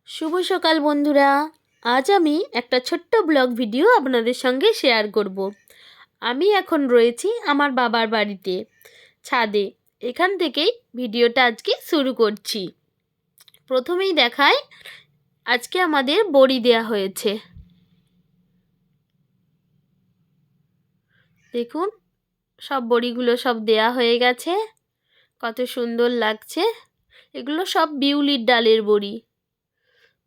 শুভ সকাল বন্ধুরা। আজ আমি একটা ছোট্ট ব্লগ ভিডিও আপনাদের সঙ্গে শেয়ার করব। আমি এখন রয়েছি আমার বাবার বাড়িতে, ছাদে। এখান থেকেই ভিডিওটা আজকে শুরু করছি। প্রথমেই দেখাই, আজকে আমাদের বড়ি দেয়া হয়েছে। দেখুন, সব বড়িগুলো সব দেয়া হয়ে গেছে। কত সুন্দর লাগছে। এগুলো সব বিউলির ডালের বড়ি।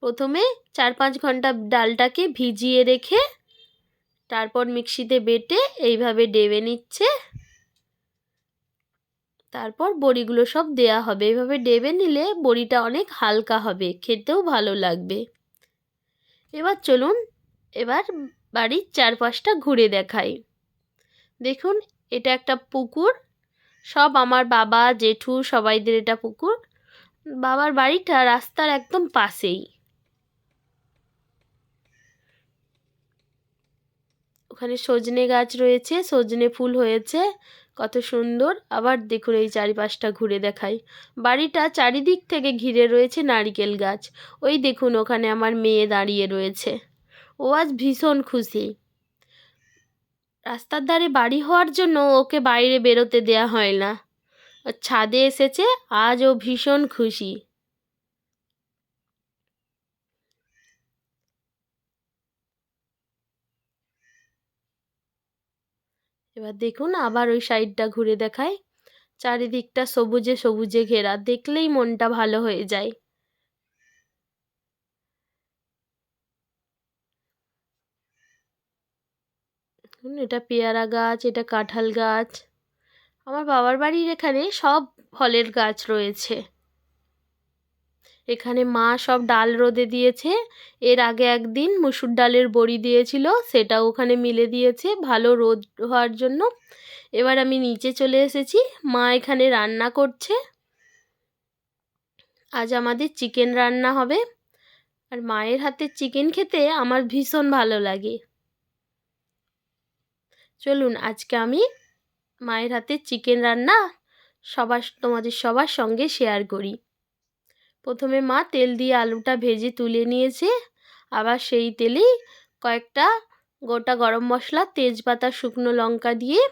প্রথমে 4-5 ঘন্টা ডালটাকে ভিজিয়ে রেখে তারপর মিক্সিতে বেটে এইভাবে ডেবে নিচ্ছে। তারপর বড়িগুলো সব দেয়া হবে। এইভাবে ডেবে নিলে বড়িটা অনেক হালকা হবে, খেতেও ভালো লাগবে। এবার চলুন, এবার বাড়ির চারপাশটা ঘুরে দেখাই। দেখুন, এটা একটা পুকুর। সব আমার বাবা, জেঠু সবাইদের এটা পুকুর। বাবার বাড়িটা রাস্তার একদম পাশেই। ওখানে সজনে গাছ রয়েছে, সজনে ফুল হয়েছে, কত সুন্দর। আবার দেখুন, এই চারিপাশটা ঘুরে দেখাই। বাড়িটা চারিদিক থেকে ঘিরে রয়েছে নারকেল গাছ। ওই দেখুন, ওখানে আমার মেয়ে দাঁড়িয়ে রয়েছে। ও আজ ভীষণ খুশি। রাস্তার ধারে বাড়ি হওয়ার জন্য ওকে বাইরে বেরোতে দেয়া হয় না। ও ছাদে এসেছে, আজ ও ভীষণ খুশি। এবার দেখুন, আবার ওই সাইডটা ঘুরে দেখাই। চারিদিকটা সবুজে সবুজে ঘেরা, দেখলেই মনটা ভালো হয়ে যায়। এটা পেয়ারা গাছ, এটা কাঁঠাল গাছ। আমার বাবার বাড়ির এখানে সব ফলের গাছ রয়েছে। এখানে মা সব ডাল রোদে দিয়েছে। এর আগে একদিন মুসুর ডালের বড়ি দিয়েছিল, সেটাও ওখানে মিলে দিয়েছে ভালো রোদ হওয়ার জন্য। এবার আমি নিচে চলে এসেছি, মা এখানে রান্না করছে। আজ আমাদের চিকেন রান্না হবে। আর মায়ের হাতের চিকেন খেতে আমার ভীষণ ভালো লাগে। চলুন, আজকে আমি মায়ের হাতের চিকেন রান্না তোমাদের সবার সঙ্গে শেয়ার করি। প্রথমে মা তেল দিয়ে আলুটা ভেজে তুলে নিয়েছে। আবার সেই তেলেই কয়েকটা গোটা গরম মশলা, তেজপাতা, শুকনো লঙ্কা দিয়ে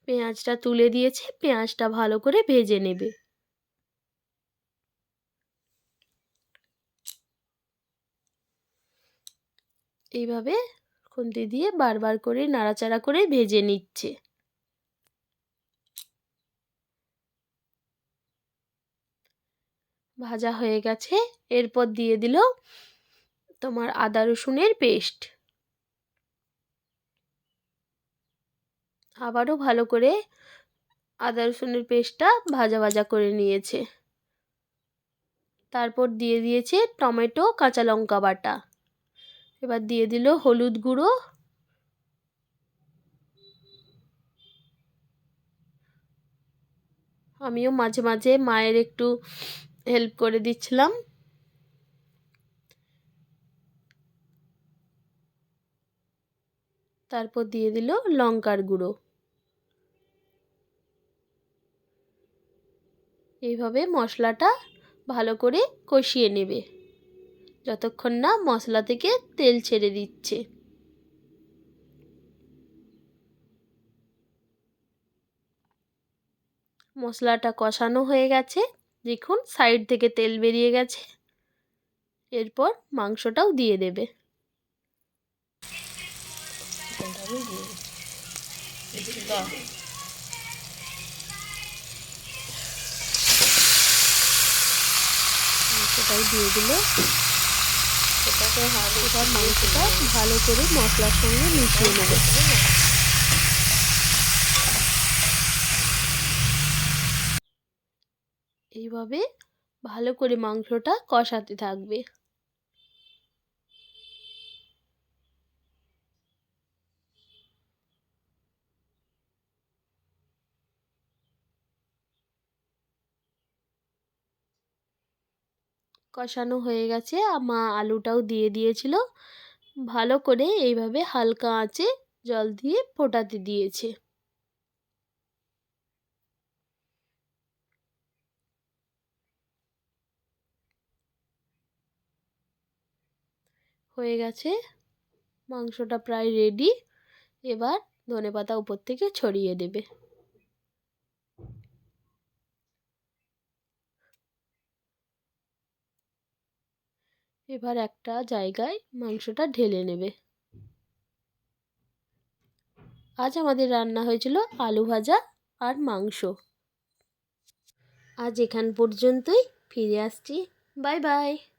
পেঁয়াজটা তুলে দিয়েছে। পেঁয়াজটা ভালো করে ভেজে নেবে। এইভাবে খুন্তি দিয়ে বারবার করে নাড়াচাড়া করে ভেজে নিচ্ছে। ভাজা হয়ে গেছে। এরপর দিয়ে দিল তোমার আদা রসুনের পেস্ট। আবারও ভালো করে আদা রসুনের পেস্টটা ভাজা ভাজা করে নিয়েছে। তারপর দিয়ে দিয়েছে টমেটো, কাঁচা লঙ্কা বাটা। এবার দিয়ে দিল হলুদ গুঁড়ো, আমিও মাঝে মাঝে মায়ের একটু হেল্প করে দিচ্ছিলাম। তারপর দিয়ে দিল লঙ্কার গুঁড়ো। এইভাবে মশলাটা ভালো করে কষিয়ে নেবে যতক্ষণ না মশলা থেকে তেল ছেড়ে দিচ্ছে। মশলাটা কষানো হয়ে গেছে, দেখুন সাইড থেকে তেল বেরিয়ে গেছে। এরপর মাংসটাও দিয়ে দেবে। সেটাই দিয়ে দিল। এবার মাংসটা ভালো করে মশলার সঙ্গে মিশিয়ে নেবে। এইভাবে ভালো করে মাংসটা কষাতে থাকবে। কষানো হয়ে গেছে, মা আলুটাও দিয়ে দিয়েছিল। ভালো করে এইভাবে হালকা আঁচে জল দিয়ে ফোটাতে দিয়েছে। হয়ে গেছে, মাংসটা প্রায় রেডি। এবার ধনেপাতা উপর থেকে ছড়িয়ে দেবে। এবার একটা জায়গায় মাংসটা ঢেলে নেবে। আজ আমাদের রান্না হয়েছিল আলু ভাজা আর মাংস। আজ এখান পর্যন্তই, ফিরে আসছি। Bye bye.